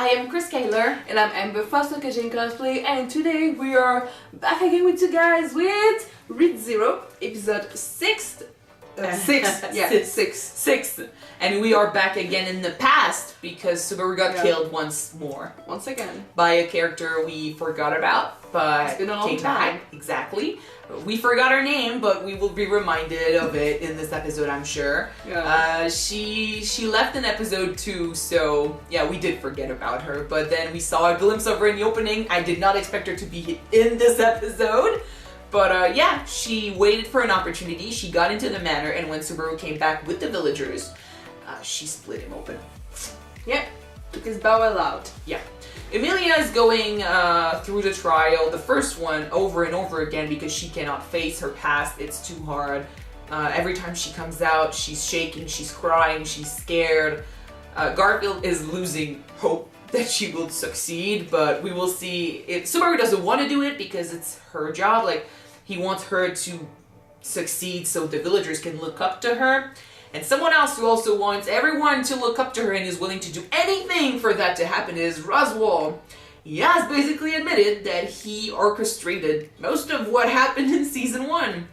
I am Chris Kaler. And I'm Amber Foster, MAIDEN'S Cosplay, and today we are back again with you guys with Read Zero, episode 6. Six. And we are back again in the past because Subaru got killed once more. Once again. By a character we forgot about, but it's been a long came time. back. Exactly. We forgot her name, but we will be reminded of it in this episode, I'm sure. Yeah. She left in episode 2, so yeah, we did forget about her. But then we saw a glimpse of her in the opening. I did not expect her to be in this episode. But yeah, she waited for an opportunity. She got into the manor, and when Subaru came back with the villagers, she split him open. Yep, took his bowel out. Yeah. Emilia is going through the trial, the first one, over and over again because she cannot face her past. It's too hard. Every time she comes out, she's shaking, she's crying, she's scared. Garfield is losing hope that she will succeed, but we will see. If Subaru doesn't want to do it because it's her job. Like, he wants her to succeed so the villagers can look up to her. And someone else who also wants everyone to look up to her and is willing to do anything for that to happen is Roswell. He has basically admitted that he orchestrated most of what happened in season 1.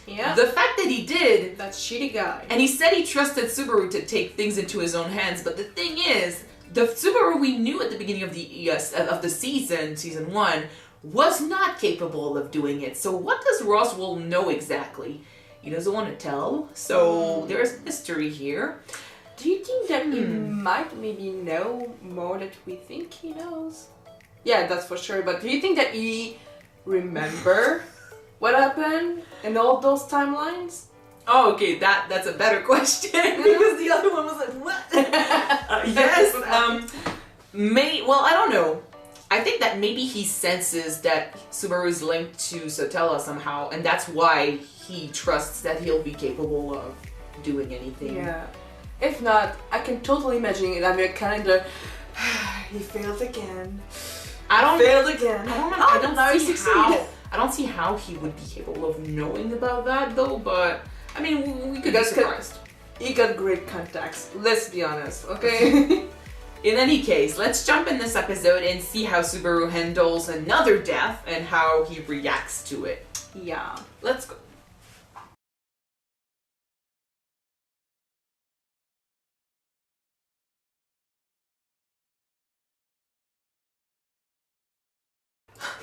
Yeah. The fact that he did... That shitty guy. And he said he trusted Subaru to take things into his own hands, but the thing is, the Subaru we knew at the beginning of the season 1, was not capable of doing it. So what does Roswell know exactly? He doesn't want to tell, so there's mystery here. Do you think that he might maybe know more than we think he knows? Yeah, that's for sure, but do you think that he remember what happened in all those timelines? Oh, okay, that's a better question, because the other one was like, what? Yes, well, I don't know. I think that maybe he senses that Subaru is linked to Sotella somehow, and that's why he trusts that he'll be capable of doing anything. Yeah. If not, I can totally imagine it. I mean, kind of, he failed again. I don't see how he would be capable of knowing about that, though, but, I mean, we could be surprised. He got great contacts, let's be honest, okay? In any case, let's jump in this episode and see how Subaru handles another death and how he reacts to it. Yeah. Let's go.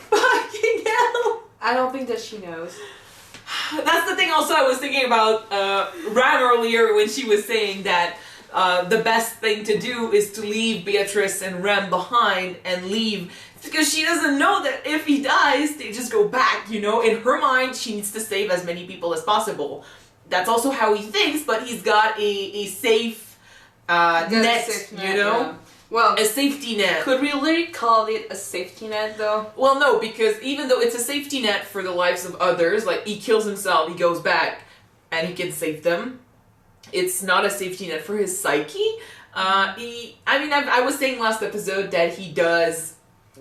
Fucking hell! I don't think that she knows. That's the thing also I was thinking about Ram earlier when she was saying that the best thing to do is to leave Beatrice and Ram behind and leave, because she doesn't know that if he dies, they just go back, you know? In her mind, she needs to save as many people as possible. That's also how he thinks, but he's got a safe net, you know? Yeah. Well, a safety net. Could we really call it a safety net, though? Well, no, because even though it's a safety net for the lives of others, like, he kills himself, he goes back, and he can save them. It's not a safety net for his psyche. I was saying last episode that he does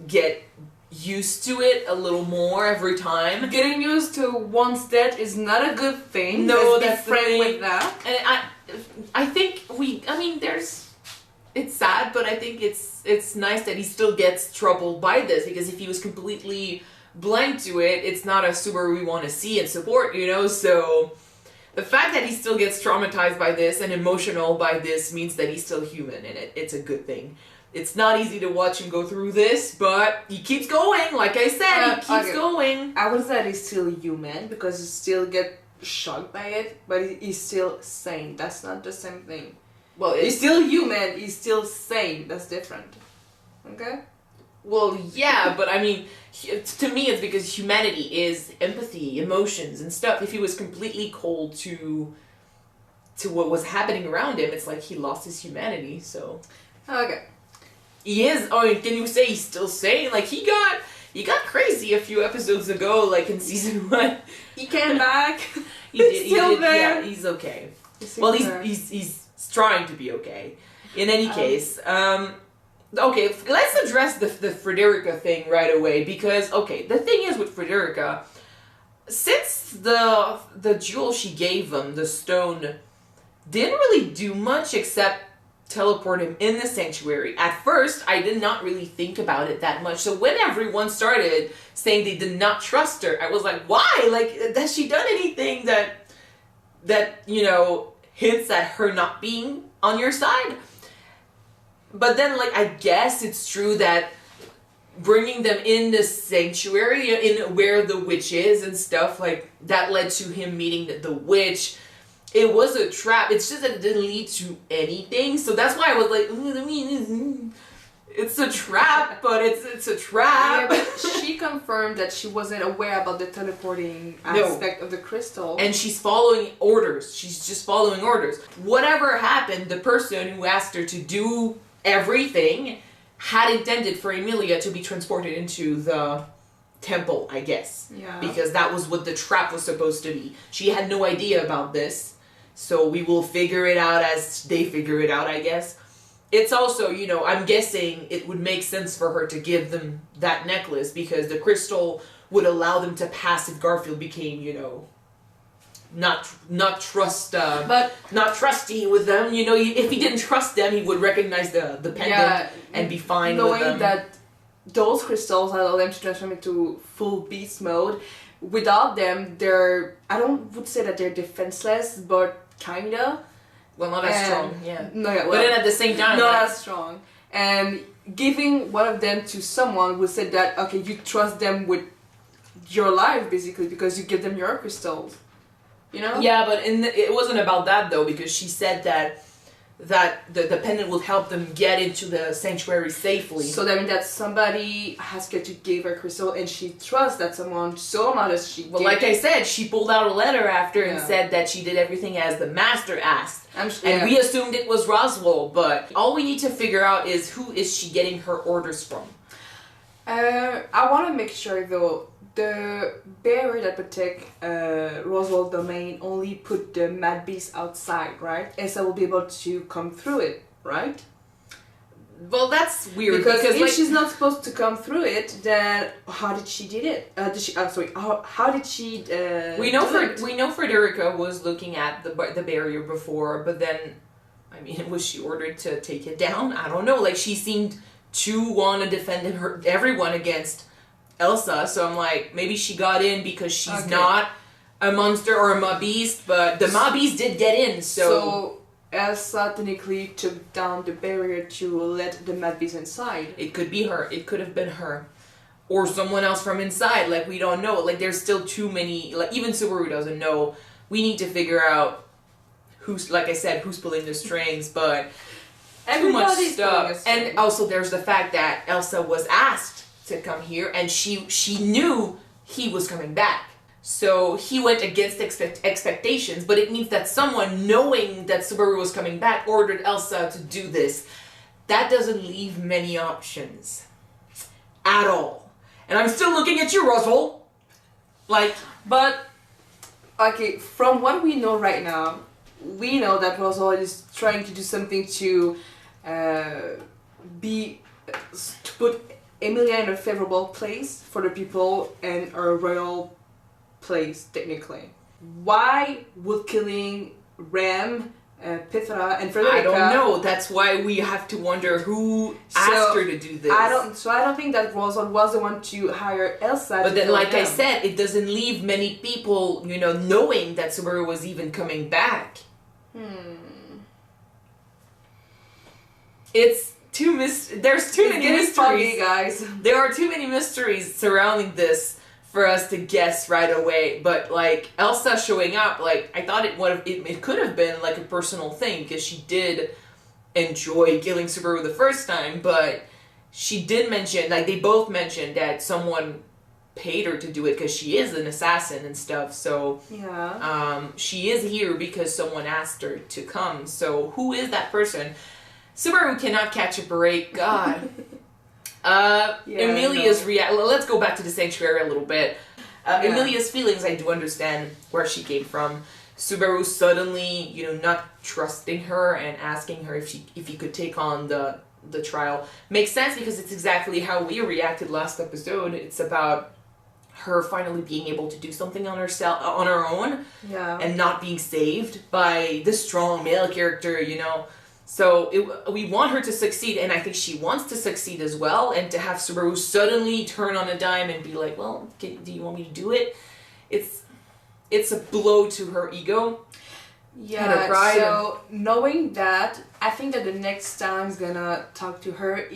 get used to it a little more every time. Getting used to one's death is not a good thing. No, that's the thing with that. And I think it's sad, but I think it's nice that he still gets troubled by this, because if he was completely blind to it, it's not a Subaru we want to see and support, you know, so... The fact that he still gets traumatized by this and emotional by this means that he's still human, and it's a good thing. It's not easy to watch him go through this, but he keeps going, like I said, he keeps going. I would say that he's still human, because he still gets shocked by it, but he's still sane. That's not the same thing. Well, he's still human, he's still sane. That's different. Okay? Well, yeah, but I mean, to me it's because humanity is empathy, emotions, and stuff. If he was completely cold to what was happening around him, it's like he lost his humanity, so... Okay. He is, can you say he's still sane? Like, he got crazy a few episodes ago, like in season 1. He came back. He's still there. Yeah, he's okay. He's trying to be okay. In any case, okay, let's address the Frederica thing right away, because, okay, the thing is with Frederica, since the jewel she gave him, the stone, didn't really do much except teleport him in the sanctuary. At first, I did not really think about it that much. So when everyone started saying they did not trust her, I was like, why? Like, has she done anything that you know, hints at her not being on your side? But then, like, I guess it's true that bringing them in the sanctuary, in where the witch is and stuff, like, that led to him meeting the witch. It was a trap. It's just that it didn't lead to anything. So that's why I was like, I mean, it's a trap, but it's a trap. Yeah, but she confirmed that she wasn't aware about the teleporting aspect of the crystal. And she's following orders. She's just following orders. Whatever happened, the person who asked her to do everything had intended for Emilia to be transported into the temple, I guess. Yeah. Because that was what the trap was supposed to be. She had no idea about this. So we will figure it out as they figure it out, I guess. It's also, you know, I'm guessing it would make sense for her to give them that necklace because the crystal would allow them to pass if Garfield became, you know, not trusty with them. You know, if he didn't trust them, he would recognize the pendant and be fine with them. Knowing that those crystals allow them to transform into full beast mode. Without them, I would say that they're defenseless, but kinda. Well, not as strong, yeah. No, yeah, well, but then at the same time, not as strong. And giving one of them to someone would say that, okay, you trust them with your life, basically, because you give them your crystals. You know? Yeah, but it wasn't about that, though, because she said that the pendant will help them get into the sanctuary safely. So that means that somebody asked her to give her crystal and she trusts that someone so much as she Well, like I said, she pulled out a letter after and Yeah. said that she did everything as the master asked. And We assumed it was Roswell, but all we need to figure out is who is she getting her orders from. I want to make sure, though, the barrier that protect Roswell domain only put the mad beast outside, right? Elsa will be able to come through it, right? Well, that's weird Because if like, she's not supposed to come through it, then how did she did it? How did she? we know Frederica was looking at the barrier before, but then, I mean, was she ordered to take it down? I don't know. Like, she seemed to want to defend everyone against Elsa, so I'm like, maybe she got in because she's not a monster or a mob beast, but the mob beast did get in, so Elsa technically took down the barrier to let the mad beast inside. It could be her. It could have been her. Or someone else from inside, like, we don't know. Like, there's still too many, like, even Subaru doesn't know. We need to figure out who's, like I said, who's pulling the strings, but too much stuff. And also there's the fact that Elsa was asked to come here, and she knew he was coming back. So he went against expectations, but it means that someone, knowing that Subaru was coming back, ordered Elsa to do this. That doesn't leave many options. At all. And I'm still looking at you, Roswell. Like, but, okay, from what we know right now, we know that Roswell is trying to do something to put Emilia in a favorable place for the people and a royal place, technically. Why would killing Ram, Petra, and Frederica... I don't know. That's why we have to wonder who asked her to do this. I don't think that Roswell was the one to hire Elsa. But then, like I said, it doesn't leave many people, you know, knowing that Subaru was even coming back. It's there's too many mysteries, foggy, guys. There are too many mysteries surrounding this for us to guess right away. But like Elsa showing up, like I thought it could have been like a personal thing because she did enjoy killing Subaru the first time, but she did mention, like they both mentioned that someone paid her to do it because she is an assassin and stuff. So yeah, she is here because someone asked her to come. So who is that person? Subaru cannot catch a break. God. Emilia's let's go back to the sanctuary a little bit. Emilia's feelings, I do understand where she came from. Subaru suddenly, you know, not trusting her and asking her if he could take on the trial makes sense because it's exactly how we reacted last episode. It's about her finally being able to do something on her own, and not being saved by the strong male character, you know. So we want her to succeed, and I think she wants to succeed as well. And to have Subaru suddenly turn on a dime and be like, "Well, do you want me to do it?" It's a blow to her ego. Yeah. And her pride. So knowing that, I think that the next time he's gonna talk to her,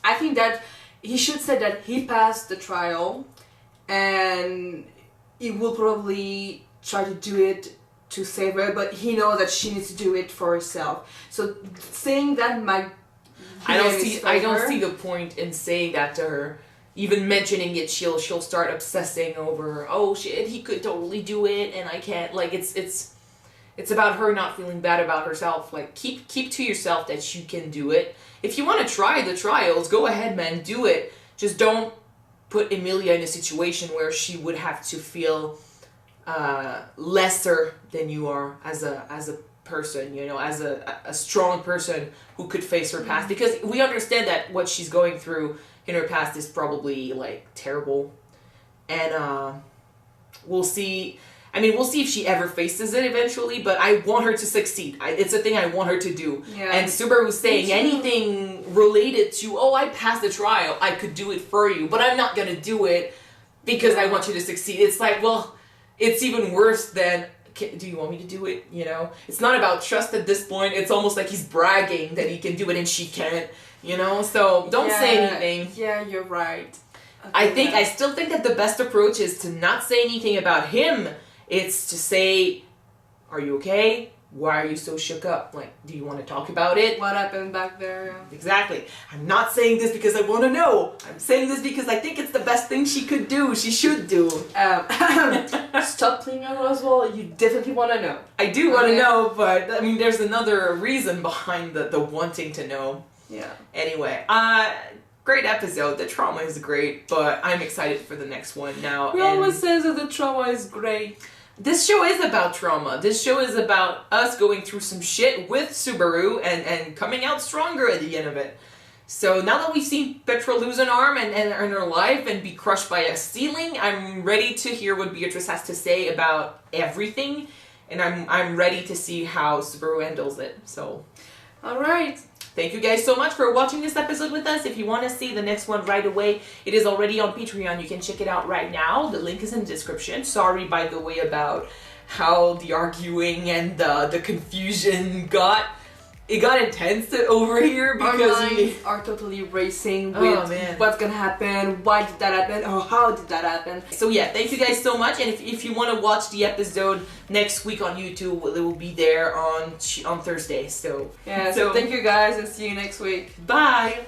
I think that he should say that he passed the trial, and he will probably try to do it to save her, but he knows that she needs to do it for herself. So saying that might I don't see the point in saying that to her. Even mentioning it, she'll start obsessing over, oh shit, he could totally do it and I can't. Like it's about her not feeling bad about herself. Like keep to yourself that you can do it. If you want to try the trials, go ahead, man, do it. Just don't put Emilia in a situation where she would have to feel lesser than you are as a person, you know, as a strong person who could face her past, because we understand that what she's going through in her past is probably like terrible, and we'll see if she ever faces it eventually, but I want her to succeed. It's a thing I want her to do. Yeah. And Subaru's saying anything related to, oh, I passed the trial, I could do it for you, but I'm not gonna do it because I want you to succeed. It's like, well, it's even worse than, do you want me to do it? You know, it's not about trust at this point. It's almost like he's bragging that he can do it and she can't, you know? So don't say anything. Yeah, you're right. I still think that the best approach is to not say anything about him. It's to say, are you okay? Why are you so shook up? Like, do you want to talk about it? What happened back there? Exactly. I'm not saying this because I want to know. I'm saying this because I think it's the best thing she could do. She should do. Stop playing out as well. You definitely want to know. I do want to know, but I mean, there's another reason behind the wanting to know. Yeah. Anyway, great episode. The trauma is great, but I'm excited for the next one now. We always say that the trauma is great. This show is about trauma. This show is about us going through some shit with Subaru and coming out stronger at the end of it. So now that we've seen Petra lose an arm and her life and be crushed by a ceiling, I'm ready to hear what Beatrice has to say about everything. And I'm ready to see how Subaru handles it. So, alright. Thank you guys so much for watching this episode with us. If you want to see the next one right away, it is already on Patreon. You can check it out right now. The link is in the description. Sorry, by the way, about how the arguing and the confusion got intense over here because our minds are totally racing with what's gonna happen, why did that happen, or how did that happen. So yeah, thank you guys so much, and if you want to watch the episode next week on YouTube, it will be there on Thursday. So yeah, so thank you guys and see you next week. Bye.